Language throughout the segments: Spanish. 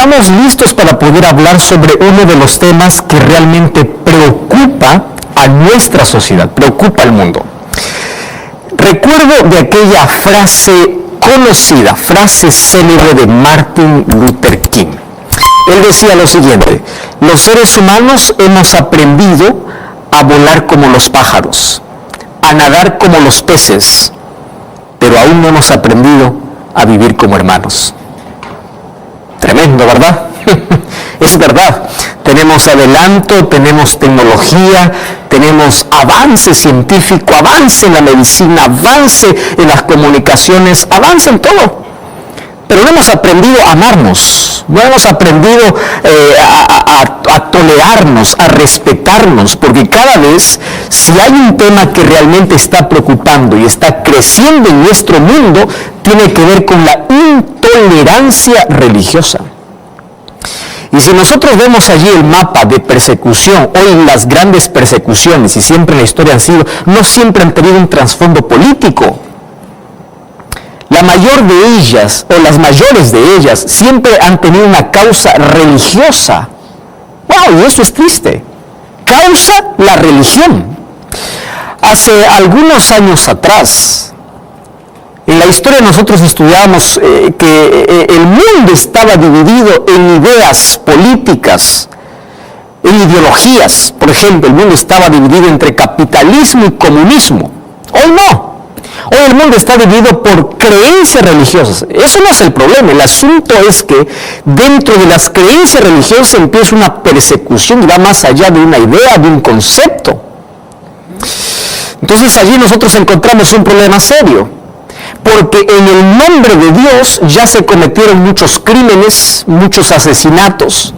estamos listos para poder hablar sobre uno de los temas que realmente preocupa a nuestra sociedad, preocupa al mundo. Recuerdo de aquella frase conocida, frase célebre de Martin Luther King. Él decía lo siguiente: los seres humanos hemos aprendido a volar como los pájaros, a nadar como los peces, pero aún no hemos aprendido a vivir como hermanos. Tremendo, ¿verdad? Es verdad. Tenemos adelanto, tenemos tecnología, tenemos avance científico, avance en la medicina, avance en las comunicaciones, avance en todo. Pero no hemos aprendido a amarnos, no hemos aprendido a tolerarnos, a respetarnos, porque cada vez, si hay un tema que realmente está preocupando y está creciendo en nuestro mundo, tiene que ver con la intolerancia religiosa. Y si nosotros vemos allí el mapa de persecución, hoy las grandes persecuciones, y siempre en la historia han sido, no siempre han tenido un trasfondo político. La mayor de ellas, o las mayores de ellas, siempre han tenido una causa religiosa. ¡Wow! Y eso es triste. Causa la religión. Hace algunos años atrás, en la historia nosotros estudiamos que el mundo estaba dividido en ideas políticas, en ideologías. Por ejemplo, el mundo estaba dividido entre capitalismo y comunismo. Hoy no. Hoy el mundo está dividido por creencias religiosas. Eso no es el problema. El asunto es que dentro de las creencias religiosas empieza una persecución y va más allá de una idea, de un concepto. Entonces allí nosotros encontramos un problema serio, porque en el nombre de Dios ya se cometieron muchos crímenes, muchos asesinatos.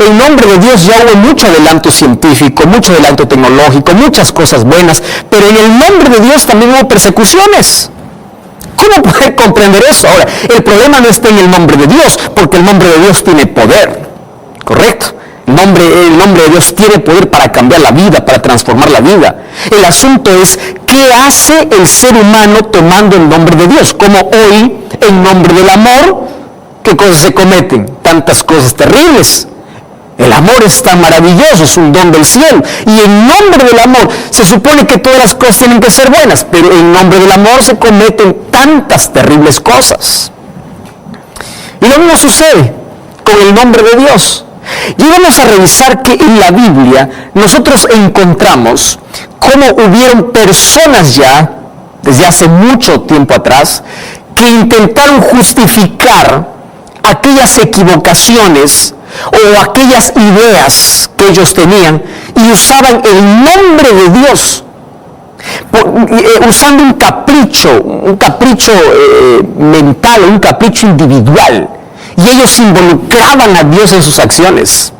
En nombre de Dios ya hubo mucho adelanto científico, mucho adelanto tecnológico, muchas cosas buenas, pero en el nombre de Dios también hubo persecuciones. ¿Cómo poder comprender eso? Ahora, el problema no está en el nombre de Dios, porque el nombre de Dios tiene poder, ¿correcto? El nombre de Dios tiene poder para cambiar la vida, para transformar la vida. El asunto es, ¿qué hace el ser humano tomando el nombre de Dios? Como hoy, en nombre del amor, ¿qué cosas se cometen? Tantas cosas terribles. El amor es tan maravilloso, es un don del cielo. Y en nombre del amor, se supone que todas las cosas tienen que ser buenas, pero en nombre del amor se cometen tantas terribles cosas. Y lo mismo sucede con el nombre de Dios. Y vamos a revisar que en la Biblia nosotros encontramos cómo hubieron personas ya, desde hace mucho tiempo atrás, que intentaron justificar aquellas equivocaciones o aquellas ideas que ellos tenían y usaban el nombre de Dios usando un capricho mental, un capricho individual, y ellos involucraban a Dios en sus acciones.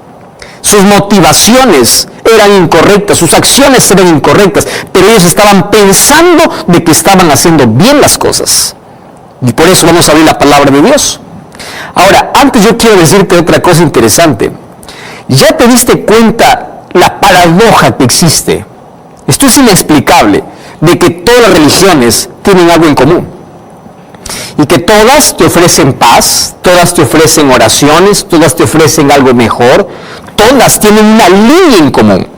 Sus motivaciones eran incorrectas, sus acciones eran incorrectas, pero ellos estaban pensando de que estaban haciendo bien las cosas. Y por eso vamos a abrir la palabra de Dios. Ahora, antes yo quiero decirte otra cosa interesante. ¿Ya te diste cuenta la paradoja que existe? Esto es inexplicable, de que todas las religiones tienen algo en común. Y que todas te ofrecen paz, todas te ofrecen oraciones, todas te ofrecen algo mejor, todas tienen una línea en común.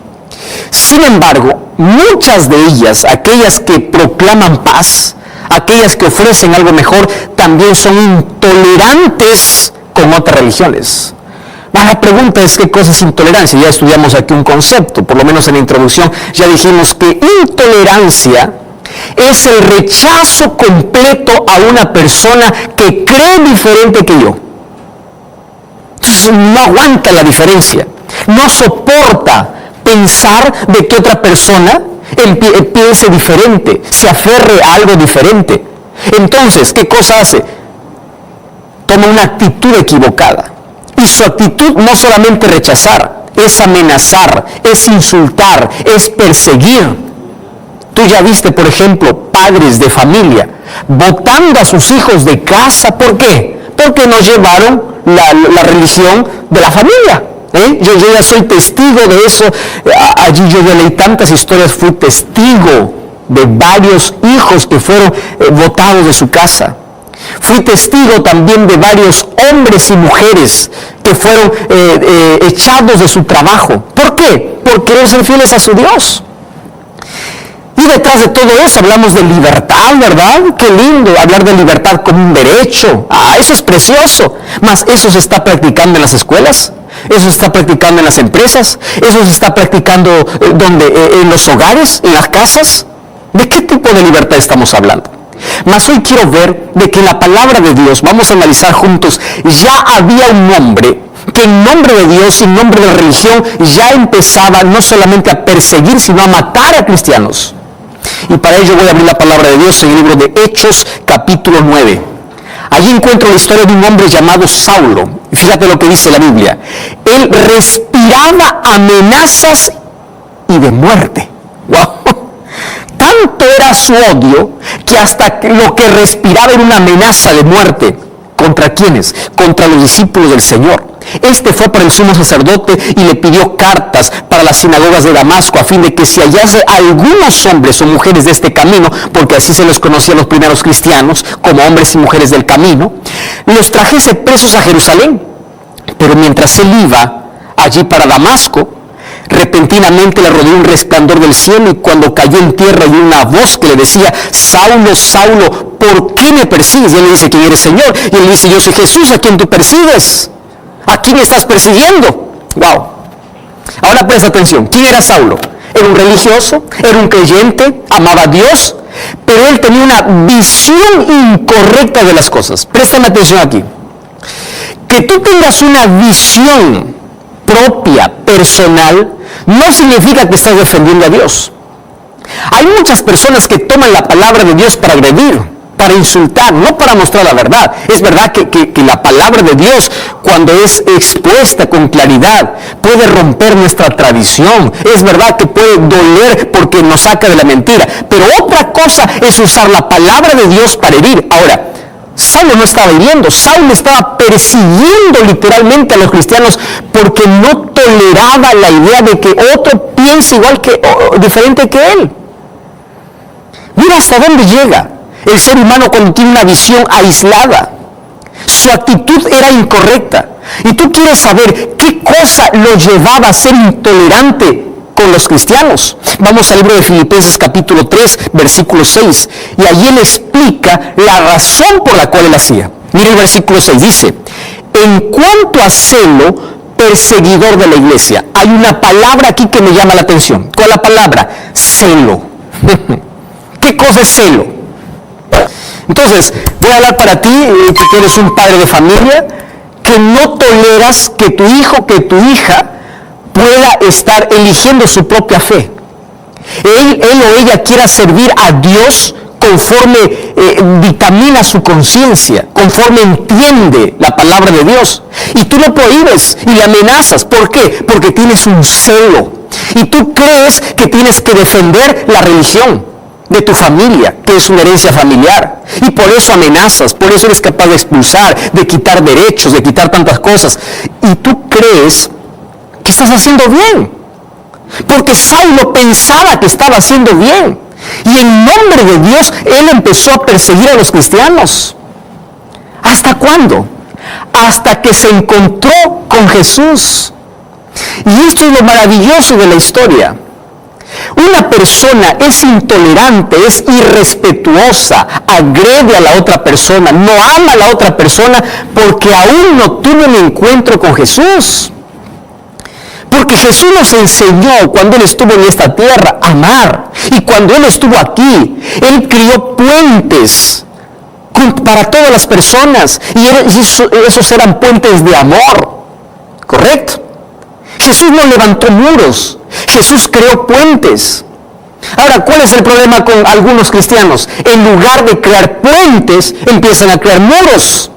Sin embargo, muchas de ellas, aquellas que proclaman paz, aquellas que ofrecen algo mejor, también son intolerantes con otras religiones. La pregunta es, ¿qué cosa es intolerancia? Ya estudiamos aquí un concepto, por lo menos en la introducción ya dijimos que intolerancia es el rechazo completo a una persona que cree diferente que yo. Entonces no aguanta la diferencia, no soporta pensar de que otra persona piense diferente, se aferre a algo diferente. Entonces, ¿qué cosa hace? Toma una actitud equivocada. Y su actitud no solamente rechazar, es amenazar, es insultar, es perseguir. Tú ya viste, por ejemplo, padres de familia botando a sus hijos de casa. ¿Por qué? Porque no llevaron la religión de la familia. Yo ya soy testigo de eso. Allí yo leí tantas historias, fui testigo de varios hijos que fueron botados de su casa. Fui testigo también de varios hombres y mujeres que fueron echados de su trabajo. ¿Por qué? Porque querer ser fieles a su Dios. Y detrás de todo eso hablamos de libertad, ¿verdad? Qué lindo hablar de libertad como un derecho. Eso es precioso. Mas eso se está practicando en las escuelas, eso se está practicando en las empresas, eso se está practicando en los hogares, en las casas. ¿De qué tipo de libertad estamos hablando? Mas hoy quiero ver de que en la palabra de Dios, vamos a analizar juntos, ya había un hombre que en nombre de Dios y en nombre de la religión ya empezaba no solamente a perseguir, sino a matar a cristianos. Y para ello voy a abrir la palabra de Dios en el libro de Hechos, capítulo 9. Allí encuentro la historia de un hombre llamado Saulo. Y fíjate lo que dice la Biblia. Él respiraba amenazas y de muerte. ¡Wow! Tanto era su odio que hasta lo que respiraba era una amenaza de muerte. ¿Contra quiénes? Contra los discípulos del Señor. Este fue para el sumo sacerdote y le pidió cartas para las sinagogas de Damasco a fin de que si hallase algunos hombres o mujeres de este camino, porque así se los conocía a los primeros cristianos como hombres y mujeres del camino, los trajese presos a Jerusalén. Pero mientras él iba allí para Damasco, repentinamente le rodeó un resplandor del cielo y cuando cayó en tierra y una voz que le decía: Saulo, Saulo, ¿por qué me persigues? Y él le dice: ¿quién eres, Señor? Y él dice: yo soy Jesús a quien tú persigues. ¿A quién estás persiguiendo? ¡Wow! Ahora presta atención. ¿Quién era Saulo? Era un religioso, era un creyente, amaba a Dios, pero él tenía una visión incorrecta de las cosas. Préstame atención aquí. Que tú tengas una visión propia, personal, no significa que estás defendiendo a Dios. Hay muchas personas que toman la palabra de Dios para agredir, para insultar, no para mostrar la verdad. Es verdad que la palabra de Dios, cuando es expuesta con claridad, puede romper nuestra tradición. Es verdad que puede doler porque nos saca de la mentira. Pero otra cosa es usar la palabra de Dios para herir. Ahora, Saulo no estaba hiriendo, Saulo estaba persiguiendo literalmente a los cristianos porque no toleraba la idea de que otro piense igual que, o diferente que él. Mira hasta dónde llega el ser humano cuando tiene una visión aislada. Su actitud era incorrecta. Y tú quieres saber qué cosa lo llevaba a ser intolerante con los cristianos. Vamos al libro de Filipenses capítulo 3, versículo 6. Y allí él explica la razón por la cual él hacía. Mira el versículo 6, dice: en cuanto a celo, perseguidor de la iglesia. Hay una palabra aquí que me llama la atención. ¿Cuál es la palabra? Celo. ¿Qué cosa es celo? Entonces, voy a hablar para ti, que eres un padre de familia, que no toleras que tu hijo, que tu hija pueda estar eligiendo su propia fe. Él o ella quiera servir a Dios conforme dictamina su conciencia, conforme entiende la palabra de Dios. Y tú lo prohíbes y le amenazas. ¿Por qué? Porque tienes un celo. Y tú crees que tienes que defender la religión de tu familia, que es una herencia familiar. Y por eso amenazas, por eso eres capaz de expulsar, de quitar derechos, de quitar tantas cosas. Y tú crees que estás haciendo bien. Porque Saulo pensaba que estaba haciendo bien. Y en nombre de Dios, él empezó a perseguir a los cristianos. ¿Hasta cuándo? Hasta que se encontró con Jesús. Y esto es lo maravilloso de la historia. Una persona es intolerante, es irrespetuosa, agrede a la otra persona, no ama a la otra persona porque aún no tuvo un encuentro con Jesús. Porque Jesús nos enseñó cuando Él estuvo en esta tierra a amar. Y cuando Él estuvo aquí, Él crió puentes para todas las personas. Y esos eran puentes de amor. ¿Correcto? Jesús no levantó muros. Jesús creó puentes. Ahora, ¿cuál es el problema con algunos cristianos? En lugar de crear puentes, empiezan a crear muros.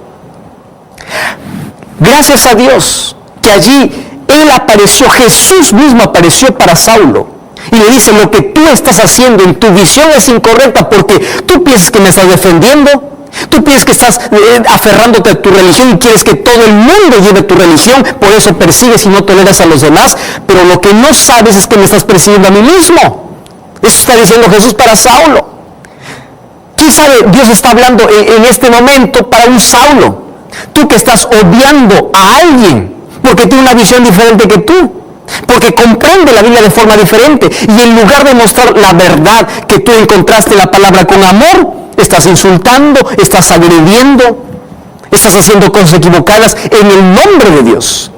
Gracias a Dios que allí Él apareció, Jesús mismo apareció para Saulo. Y le dice: lo que tú estás haciendo en tu visión es incorrecta porque tú piensas que me estás defendiendo. Tú piensas que estás aferrándote a tu religión y quieres que todo el mundo lleve tu religión, por eso persigues y no toleras a los demás, pero lo que no sabes es que me estás persiguiendo a mí mismo. Eso está diciendo Jesús para Saulo. ¿Quién sabe? Dios está hablando en este momento para un Saulo. Tú que estás odiando a alguien porque tiene una visión diferente que tú, porque comprende la Biblia de forma diferente, y en lugar de mostrar la verdad que tú encontraste en la palabra con amor, estás insultando, estás agrediendo, estás haciendo cosas equivocadas en el nombre de Dios.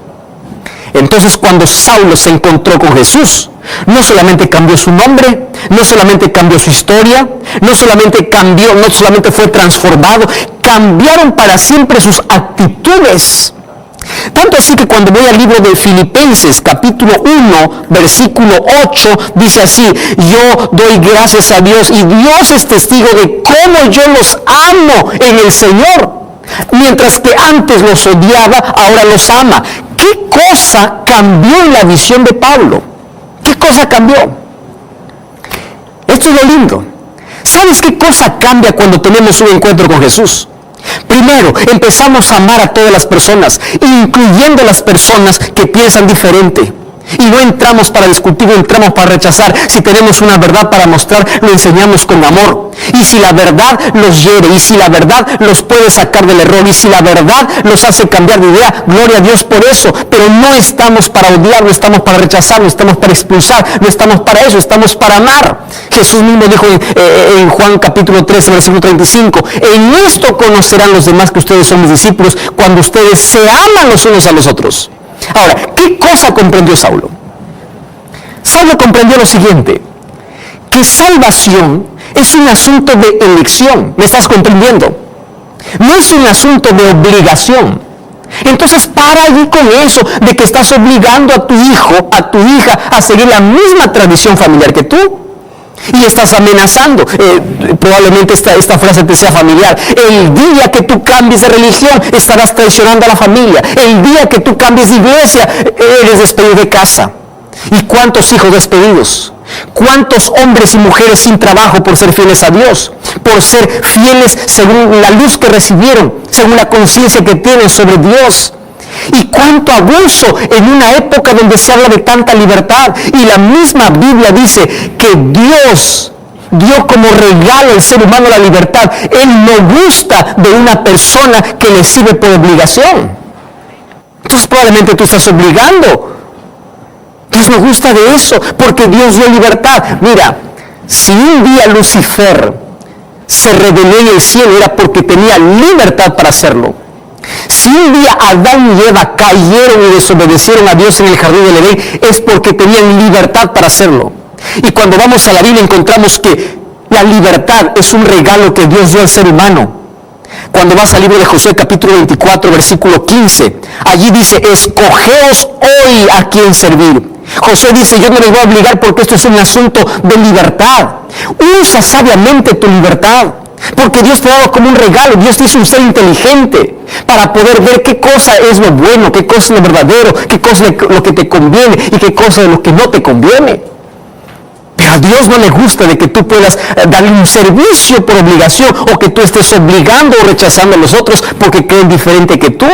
Entonces, cuando Saulo se encontró con Jesús, no solamente cambió su nombre, no solamente cambió su historia, no solamente fue transformado, cambiaron para siempre sus actitudes. Tanto así que cuando voy al libro de Filipenses, capítulo 1, versículo 8, dice así: yo doy gracias a Dios y Dios es testigo de cómo yo los amo en el Señor. Mientras que antes los odiaba, ahora los ama. ¿Qué cosa cambió en la visión de Pablo? ¿Qué cosa cambió? Esto es lo lindo. ¿Sabes qué cosa cambia cuando tenemos un encuentro con Jesús? Primero, empezamos a amar a todas las personas, incluyendo las personas que piensan diferente. Y no entramos para discutir, no entramos para rechazar. Si tenemos una verdad para mostrar, lo enseñamos con amor. Y si la verdad los hiere, y si la verdad los puede sacar del error, y si la verdad los hace cambiar de idea, gloria a Dios por eso. Pero no estamos para odiar, no estamos para rechazar, no estamos para expulsar, no estamos para eso, estamos para amar. Jesús mismo dijo en Juan capítulo 13, versículo 35, en esto conocerán los demás que ustedes son mis discípulos, cuando ustedes se aman los unos a los otros. Ahora, ¿qué cosa comprendió Saulo? Saulo comprendió lo siguiente: que salvación es un asunto de elección. ¿Me estás comprendiendo? No es un asunto de obligación. Entonces para allí con eso de que estás obligando a tu hijo, a tu hija, a seguir la misma tradición familiar que tú. Y estás amenazando. Probablemente esta frase te sea familiar. El día que tú cambies de religión, estarás traicionando a la familia. El día que tú cambies de iglesia, eres despedido de casa. ¿Y cuántos hijos despedidos? ¿Cuántos hombres y mujeres sin trabajo por ser fieles a Dios? Por ser fieles según la luz que recibieron, según la conciencia que tienen sobre Dios. Y cuánto abuso en una época donde se habla de tanta libertad. Y la misma Biblia dice que Dios dio como regalo al ser humano la libertad. Él no gusta de una persona que le sirve por obligación. Entonces probablemente tú estás obligando. Dios no gusta de eso, porque Dios dio libertad. Mira, si un día Lucifer se rebeló en el cielo, era porque tenía libertad para hacerlo. Si un día Adán y Eva cayeron y desobedecieron a Dios en el jardín del Edén, es porque tenían libertad para hacerlo. Y cuando vamos a la Biblia encontramos que la libertad es un regalo que Dios dio al ser humano. Cuando vas al libro de Josué capítulo 24 versículo 15, allí dice: escogeos hoy a quién servir. Josué dice: yo no les voy a obligar porque esto es un asunto de libertad. Usa sabiamente tu libertad. Porque Dios te ha dado como un regalo. Dios te hizo un ser inteligente para poder ver qué cosa es lo bueno, qué cosa es lo verdadero, qué cosa es lo que te conviene y qué cosa es lo que no te conviene. Pero a Dios no le gusta de que tú puedas darle un servicio por obligación, o que tú estés obligando o rechazando a los otros porque creen diferente que tú.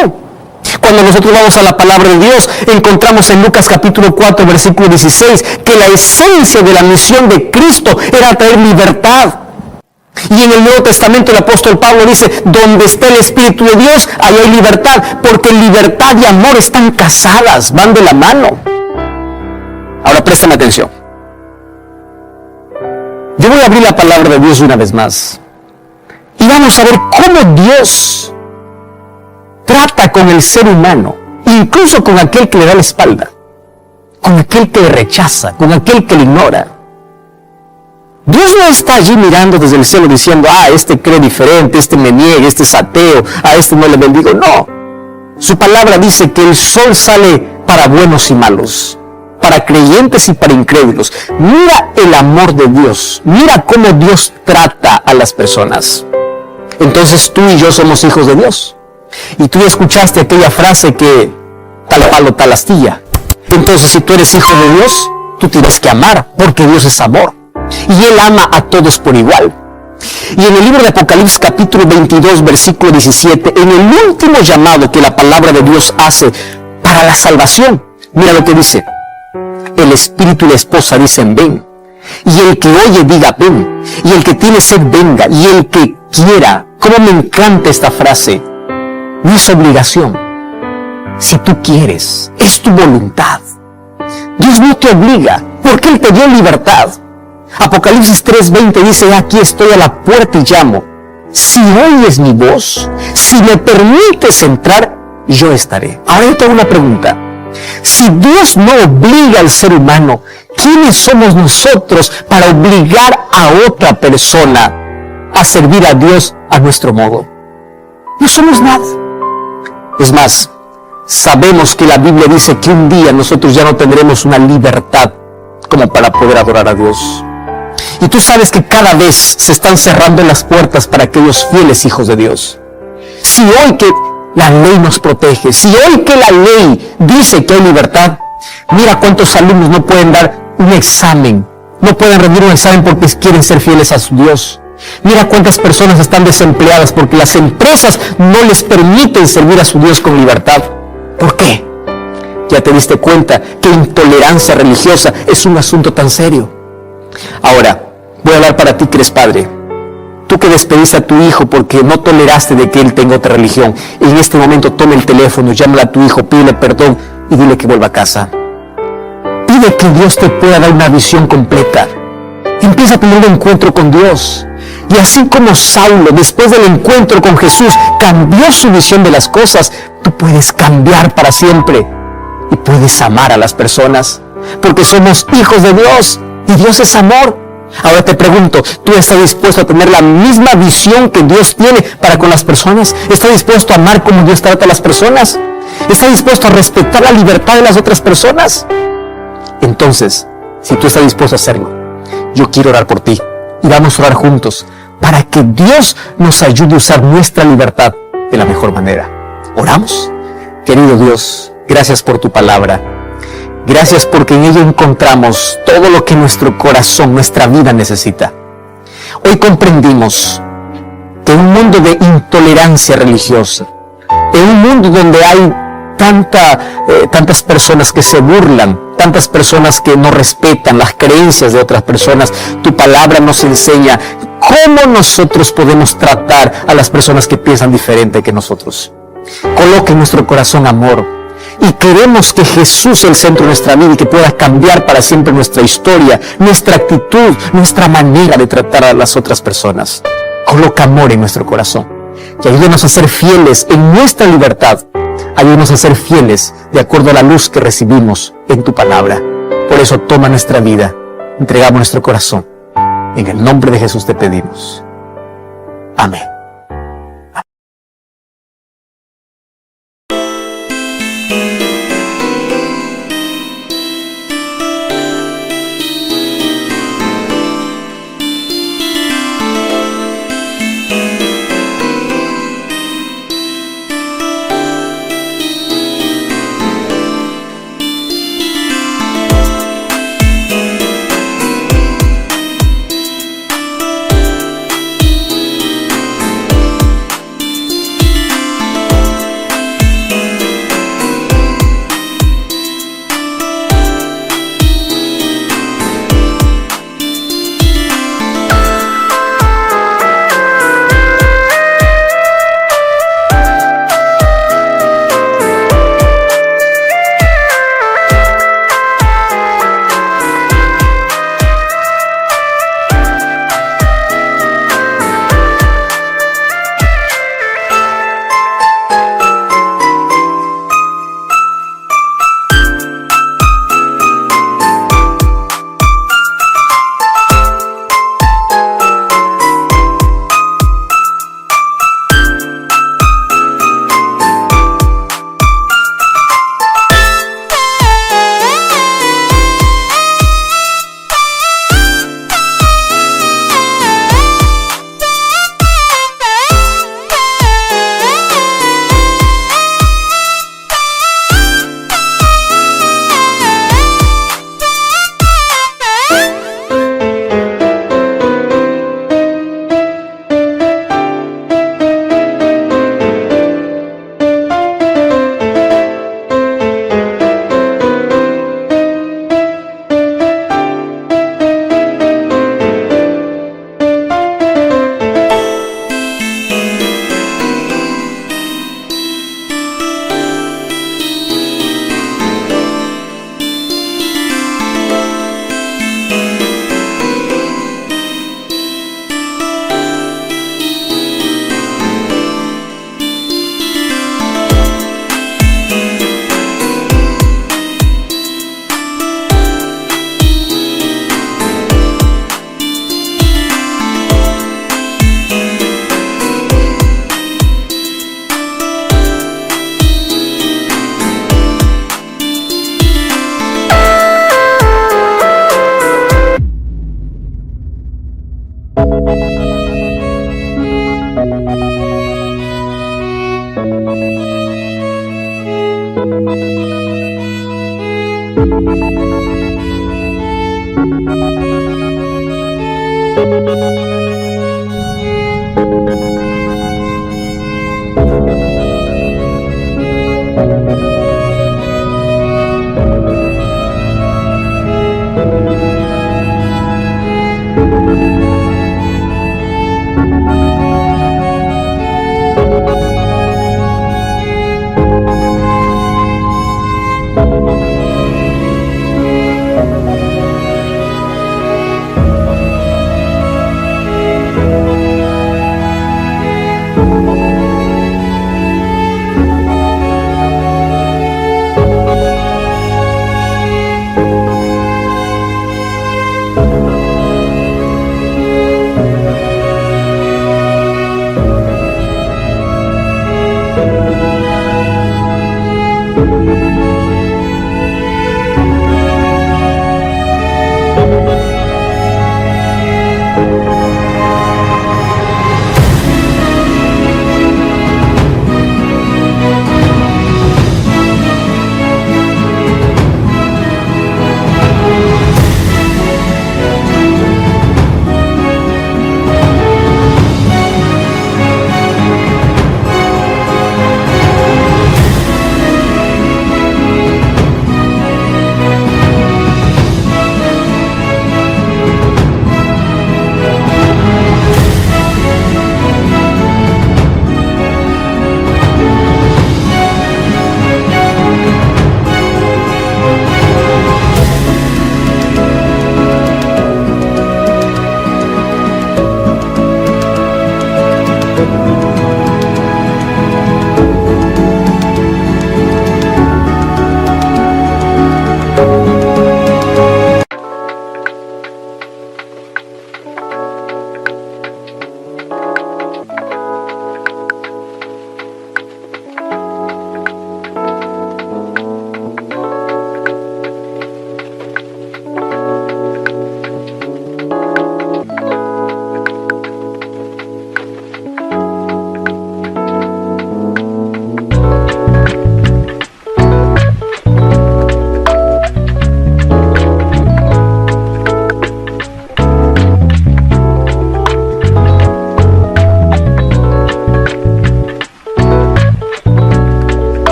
Cuando nosotros vamos a la palabra de Dios, encontramos en Lucas capítulo 4 versículo 16 que la esencia de la misión de Cristo era traer libertad. Y en el Nuevo Testamento el apóstol Pablo dice: donde está el Espíritu de Dios, ahí hay libertad, porque libertad y amor están casadas, van de la mano. Ahora préstame atención. Yo voy a abrir la palabra de Dios una vez más y vamos a ver cómo Dios trata con el ser humano, incluso con aquel que le da la espalda, con aquel que le rechaza, con aquel que le ignora. Dios no está allí mirando desde el cielo diciendo: este cree diferente, este me niega, este es ateo, a este no le bendigo. No. Su palabra dice que el sol sale para buenos y malos, para creyentes y para incrédulos. Mira el amor de Dios. Mira cómo Dios trata a las personas. Entonces tú y yo somos hijos de Dios. Y tú escuchaste aquella frase que tal palo, tal astilla. Entonces si tú eres hijo de Dios, tú tienes que amar, porque Dios es amor. Y Él ama a todos por igual. Y en el libro de Apocalipsis capítulo 22 versículo 17, en el último llamado que la palabra de Dios hace para la salvación, mira lo que dice: el Espíritu y la esposa dicen: ven. Y el que oye diga ven, y el que tiene sed venga, y el que quiera. Cómo me encanta esta frase. No es obligación. Si tú quieres, es tu voluntad. Dios no te obliga, porque Él te dio libertad. Apocalipsis 3:20 dice, aquí estoy a la puerta y llamo. Si oyes mi voz, si me permites entrar, yo estaré. Ahora yo tengo una pregunta. Si Dios no obliga al ser humano, ¿quiénes somos nosotros para obligar a otra persona a servir a Dios a nuestro modo? No somos nada. Es más, sabemos que la Biblia dice que un día nosotros ya no tendremos una libertad como para poder adorar a Dios. Y tú sabes que cada vez se están cerrando las puertas para aquellos fieles hijos de Dios. Si hoy que la ley nos protege, si hoy que la ley dice que hay libertad, mira cuántos alumnos no pueden dar un examen, no pueden rendir un examen porque quieren ser fieles a su Dios. Mira cuántas personas están desempleadas porque las empresas no les permiten servir a su Dios con libertad. ¿Por qué? Ya te diste cuenta que intolerancia religiosa es un asunto tan serio. Ahora, voy a hablar para ti que eres padre. Tú que despediste a tu hijo porque no toleraste de que él tenga otra religión, en este momento toma el teléfono, llámale a tu hijo, pídele perdón y dile que vuelva a casa. Pide que Dios te pueda dar una visión completa. Empieza a tener un encuentro con Dios. Y así como Saulo, después del encuentro con Jesús, cambió su visión de las cosas, tú puedes cambiar para siempre. Y puedes amar a las personas, porque somos hijos de Dios, y Dios es amor. Ahora te pregunto, ¿tú estás dispuesto a tener la misma visión que Dios tiene para con las personas? ¿Estás dispuesto a amar como Dios trata a las personas? ¿Estás dispuesto a respetar la libertad de las otras personas? Entonces, si tú estás dispuesto a hacerlo, yo quiero orar por ti, y vamos a orar juntos, para que Dios nos ayude a usar nuestra libertad de la mejor manera. ¿Oramos? Querido Dios, gracias por tu palabra. Gracias porque en ella encontramos todo lo que nuestro corazón, nuestra vida necesita. Hoy comprendimos que en un mundo de intolerancia religiosa, en un mundo donde hay tantas personas que se burlan, tantas personas que no respetan las creencias de otras personas, tu palabra nos enseña cómo nosotros podemos tratar a las personas que piensan diferente que nosotros. Coloca en nuestro corazón amor. Y queremos que Jesús sea el centro de nuestra vida y que pueda cambiar para siempre nuestra historia, nuestra actitud, nuestra manera de tratar a las otras personas. Coloca amor en nuestro corazón y ayúdanos a ser fieles en nuestra libertad. Ayúdanos a ser fieles de acuerdo a la luz que recibimos en tu palabra. Por eso toma nuestra vida, entregamos nuestro corazón. En el nombre de Jesús te pedimos. Amén. Thank you.